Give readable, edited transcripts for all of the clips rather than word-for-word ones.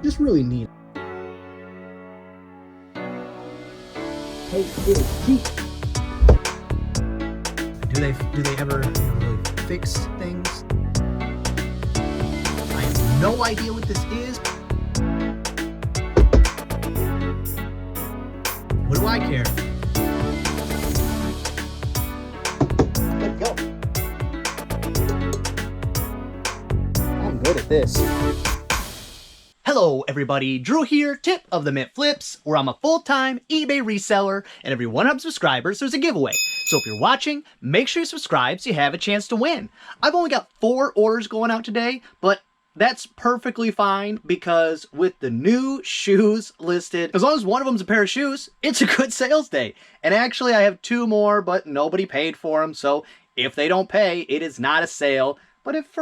Just really neat. Hey, G. Do they ever really fix things? I have no idea what this is. What do I care? Let's go. I'm good at this. Hello everybody, Drew here, tip of the Mint Flips, where I'm a full-time eBay reseller, and every 100 subscribers there's a giveaway. So if you're watching, make sure you subscribe so you have a chance to win. I've only got 4 orders going out today, but that's perfectly fine because with the new shoes listed, as long as one of them's a pair of shoes, it's a good sales day. And actually I have 2 more, but nobody paid for them, so if they don't pay, it is not a sale. But if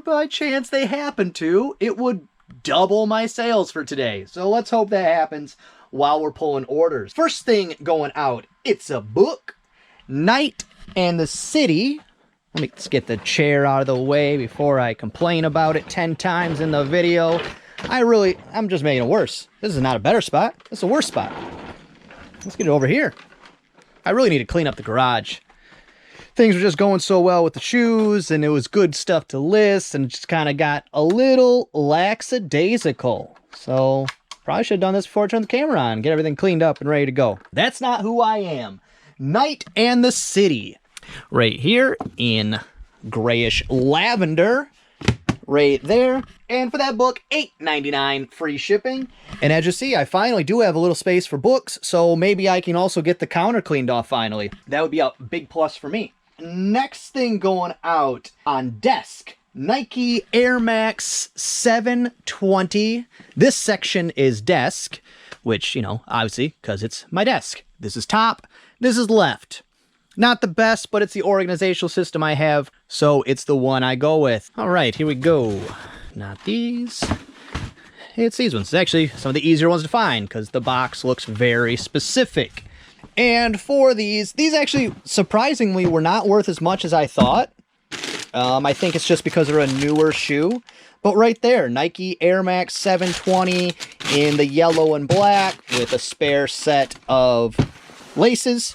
by chance they happen to, it would double my sales for today. So let's hope that happens while we're pulling orders. First thing going out, it's a book, Night and the City. Let me just get the chair out of the way before I complain about it 10 times in the video. I'm just making it worse. This is not a better spot. This is a worse spot. Let's get it over here. I really need to clean up the garage. Things were just going so well with the shoes, and it was good stuff to list, and it just kind of got a little lackadaisical. So, probably should have done this before I turned the camera on, get everything cleaned up and ready to go. That's not who I am. Night and the City. Right here in grayish lavender. Right there. And for that book, $8.99 free shipping. And as you see, I finally do have a little space for books, so maybe I can also get the counter cleaned off finally. That would be a big plus for me. Next thing going out on desk, Nike Air Max 720. This section is desk, which, you know, obviously, because it's my desk. This is top, this is left. Not the best, but it's the organizational system I have, so it's the one I go with. All right, here we go. Not these. It's these ones. It's actually some of the easier ones to find because the box looks very specific. And for these actually, surprisingly, were not worth as much as I thought. I think it's just because they're a newer shoe. But right there, Nike Air Max 720 in the yellow and black with a spare set of laces.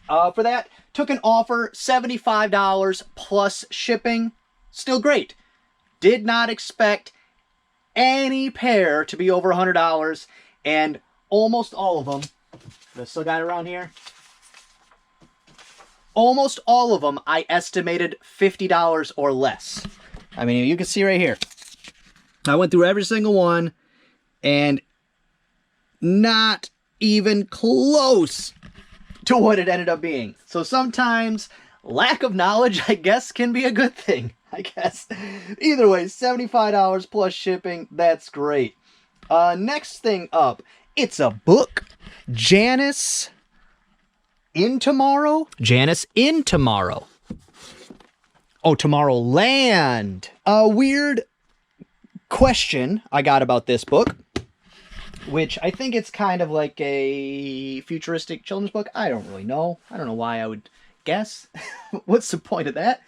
For that, took an offer, $75 plus shipping. Still great. Did not expect any pair to be over $100, and almost all of them, I still got it around here. Almost all of them I estimated $50 or less. I mean, you can see right here. I went through every single one, and not even close to what it ended up being. So sometimes lack of knowledge, I guess, can be a good thing. I guess. Either way, $75 plus shipping. That's great. Next thing up, it's a book. Janice in Tomorrow? Janice in Tomorrow. Oh, Tomorrowland. A weird question I got about this book, which I think it's kind of like a futuristic children's book. I don't really know. I don't know why I would guess. What's the point of that?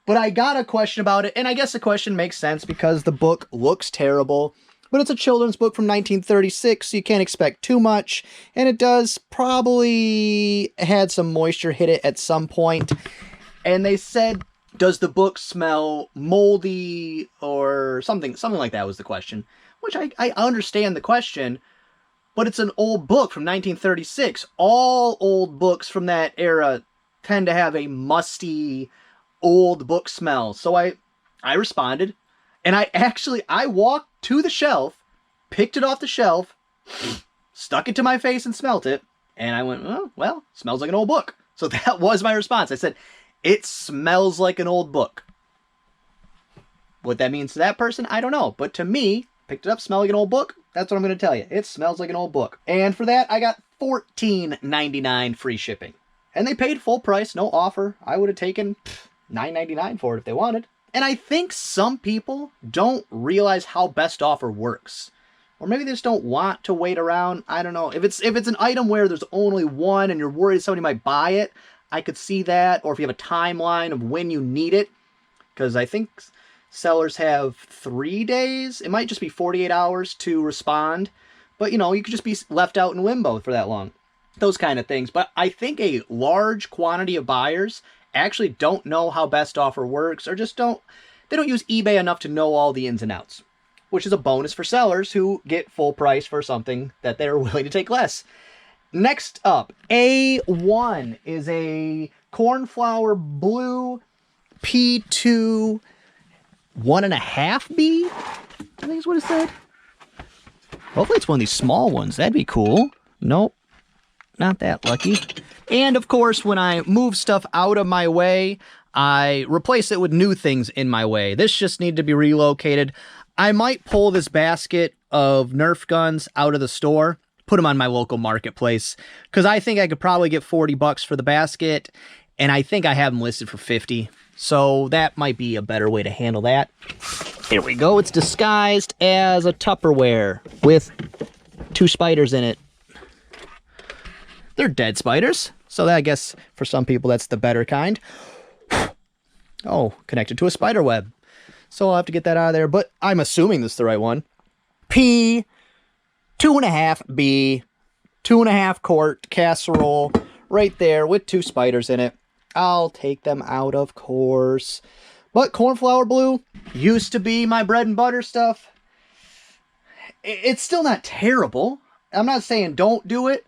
But I got a question about it, and I guess the question makes sense because the book looks terrible. But it's a children's book from 1936, so you can't expect too much. And it does probably had some moisture hit it at some point. And they said, does the book smell moldy or something? Something like that was the question. Which I understand the question, but it's an old book from 1936. All old books from that era tend to have a musty, old book smell. So I responded, and I walked to the shelf, picked it off the shelf, stuck it to my face and smelt it, and I went, oh, well, smells like an old book. So that was my response. I said, it smells like an old book. What that means to that person, I don't know. But to me, picked it up, smelled like an old book. That's what I'm going to tell you. It smells like an old book. And for that, I got $14.99 free shipping. And they paid full price, no offer. I would have taken $9.99 for it if they wanted. And I think some people don't realize how best offer works. Or maybe they just don't want to wait around. I don't know. If it's an item where there's only one and you're worried somebody might buy it, I could see that. Or if you have a timeline of when you need it. Because I think sellers have 3 days. It might just be 48 hours to respond. But, you know, you could just be left out in limbo for that long. Those kind of things. But I think a large quantity of buyers actually don't know how best offer works, or just don't use eBay enough to know all the ins and outs, which is a bonus for sellers who get full price for something that they're willing to take less. Next up, A1 is a cornflower blue P2 1.5B, I think is what it said. Hopefully it's one of these small ones. That'd be cool. Nope, not that lucky. And of course, when I move stuff out of my way, I replace it with new things in my way. This just needed to be relocated. I might pull this basket of Nerf guns out of the store, put them on my local marketplace, because I think I could probably get 40 bucks for the basket, and I think I have them listed for 50. So that might be a better way to handle that. Here we go. It's disguised as a Tupperware with 2 spiders in it. They're dead spiders, so that, I guess for some people that's the better kind. Oh, connected to a spider web. So I'll have to get that out of there, but I'm assuming this is the right one. P, 2.5B, 2.5 quart casserole right there with 2 spiders in it. I'll take them out, of course. But cornflower blue used to be my bread and butter stuff. It's still not terrible. I'm not saying don't do it.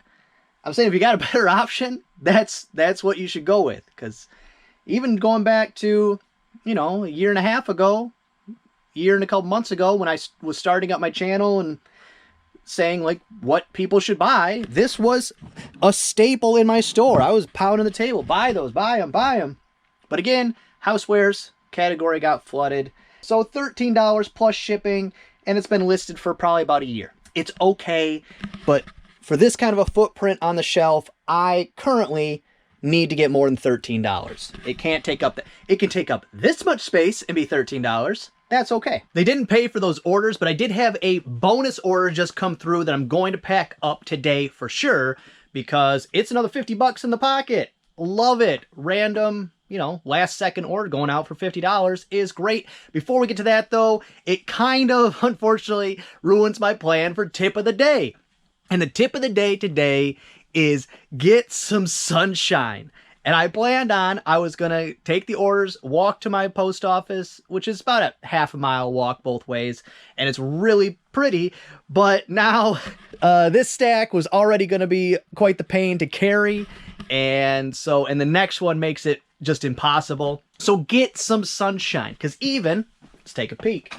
I'm saying if you got a better option, that's what you should go with. Because even going back to, you know, a year and a half ago, year and a couple months ago, when I was starting up my channel and saying like what people should buy, this was a staple in my store. I was pounding the table, buy those, buy them, buy them. But again, housewares category got flooded. So $13 plus shipping, and it's been listed for probably about a year. It's okay, but for this kind of a footprint on the shelf, I currently need to get more than $13. It can't take up it can take up this much space and be $13. That's okay. They didn't pay for those orders, but I did have a bonus order just come through that I'm going to pack up today for sure, because it's another 50 bucks in the pocket. Love it. Random, you know, last second order going out for $50 is great. Before we get to that though, it kind of unfortunately ruins my plan for tip of the day. And the tip of the day today is get some sunshine. And I planned on, I was going to take the orders, walk to my post office, which is about a half a mile walk both ways. And it's really pretty. But now this stack was already going to be quite the pain to carry. And the next one makes it just impossible. So get some sunshine. Because even, let's take a peek.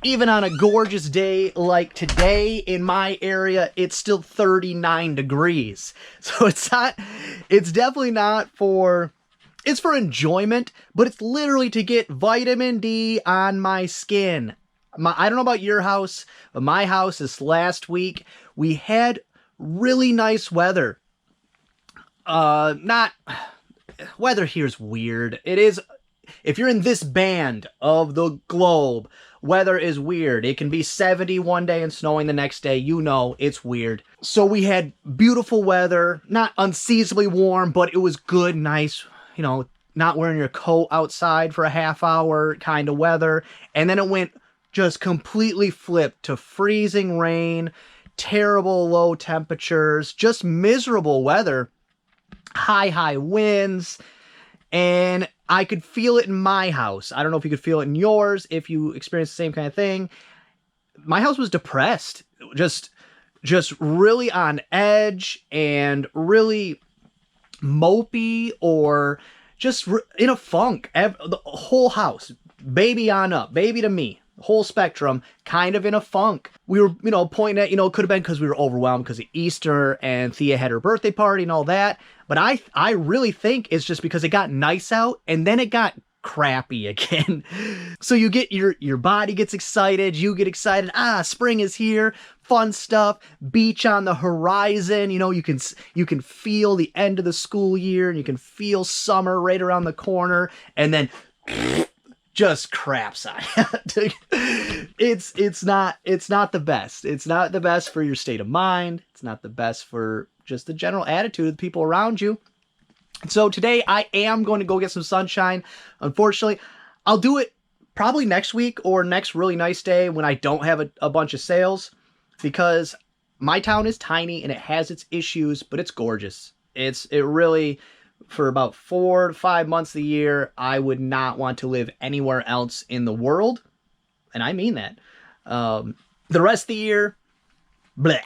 Even on a gorgeous day like today in my area, it's still 39 degrees. So it's definitely not it's for enjoyment, but it's literally to get vitamin D on my skin. I don't know about your house, but my house this last week, we had really nice weather. Weather here's weird. It is, if you're in this band of the globe, weather is weird. It can be 70 one day and snowing the next day. You know, it's weird. So we had beautiful weather, not unseasonably warm, but it was good, nice, you know, not wearing your coat outside for a half hour kind of weather. And then it went just completely flipped to freezing rain, terrible low temperatures, just miserable weather, high winds. And I could feel it in my house. I don't know if you could feel it in yours, if you experienced the same kind of thing. My house was depressed, just really on edge and really mopey, or just in a funk. The whole house, baby on up, baby to me, whole spectrum, kind of in a funk. We were, you know, pointing at, you know, it could have been because we were overwhelmed because of Easter and Thea had her birthday party and all that. But I really think it's just because it got nice out and then it got crappy again. So you get your body gets excited, you get excited. Spring is here, fun stuff, beach on the horizon. You know, you can feel the end of the school year and you can feel summer right around the corner, and then just craps on you. It's not the best. It's not the best for your state of mind. It's not the best for just the general attitude of the people around you. So today I am going to go get some sunshine. Unfortunately, I'll do it probably next week or next really nice day when I don't have a bunch of sales, because my town is tiny and it has its issues, but it's gorgeous. It really, for about 4 to 5 months of the year, I would not want to live anywhere else in the world. And I mean that. The rest of the year, bleh.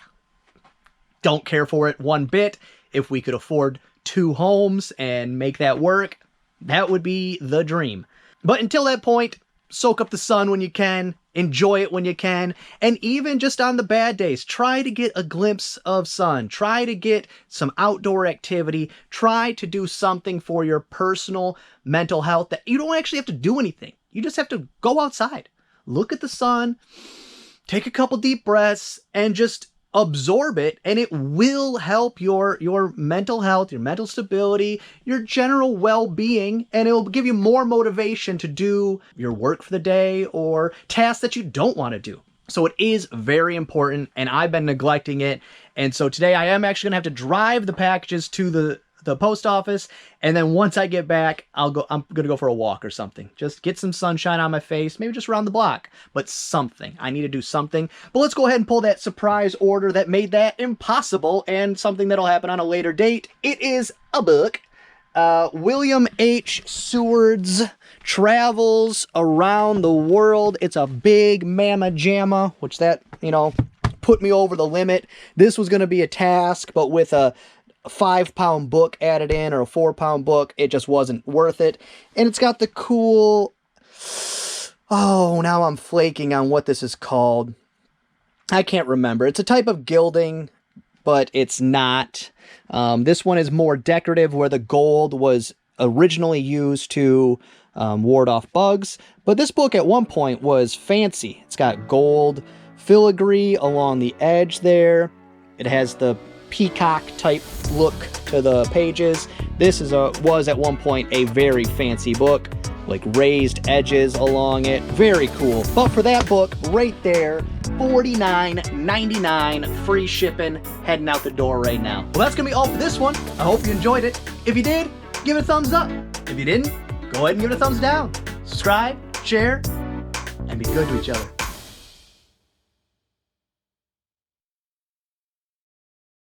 Don't care for it one bit. If we could afford 2 homes and make that work, that would be the dream. But until that point, soak up the sun when you can, enjoy it when you can, and even just on the bad days, try to get a glimpse of sun. Try to get some outdoor activity. Try to do something for your personal mental health that you don't actually have to do anything. You just have to go outside, look at the sun, take a couple deep breaths, and just absorb it, and it will help your mental health, your mental stability, your general well-being, and it will give you more motivation to do your work for the day or tasks that you don't want to do. So it is very important, and I've been neglecting it. And so today I am actually gonna have to drive the packages to the post office, and then once I get back, I'm gonna go for a walk or something. Just get some sunshine on my face, maybe just around the block, but something. I need to do something. But let's go ahead and pull that surprise order that made that impossible, and something that'll happen on a later date. It is a book. William H. Seward's Travels Around the World. It's a big mamma jamma, which that, put me over the limit. This was gonna be a task, but with a 5-pound book added in, or a 4-pound book, it just wasn't worth it. And it's got the cool, now I'm flaking on what this is called. I can't remember. It's a type of gilding, but it's not. This one is more decorative, where the gold was originally used to ward off bugs. But this book at one point was fancy. It's got gold filigree along the edge there. It has the peacock type look to the pages. This was at one point a very fancy book, like raised edges along it. Very cool. But for that book right there, $49.99, free shipping, heading out the door right now. Well, that's gonna be all for this one. I hope you enjoyed it. If you did, give it a thumbs up. If you didn't, go ahead and give it a thumbs down. Subscribe, share, and be good to each other.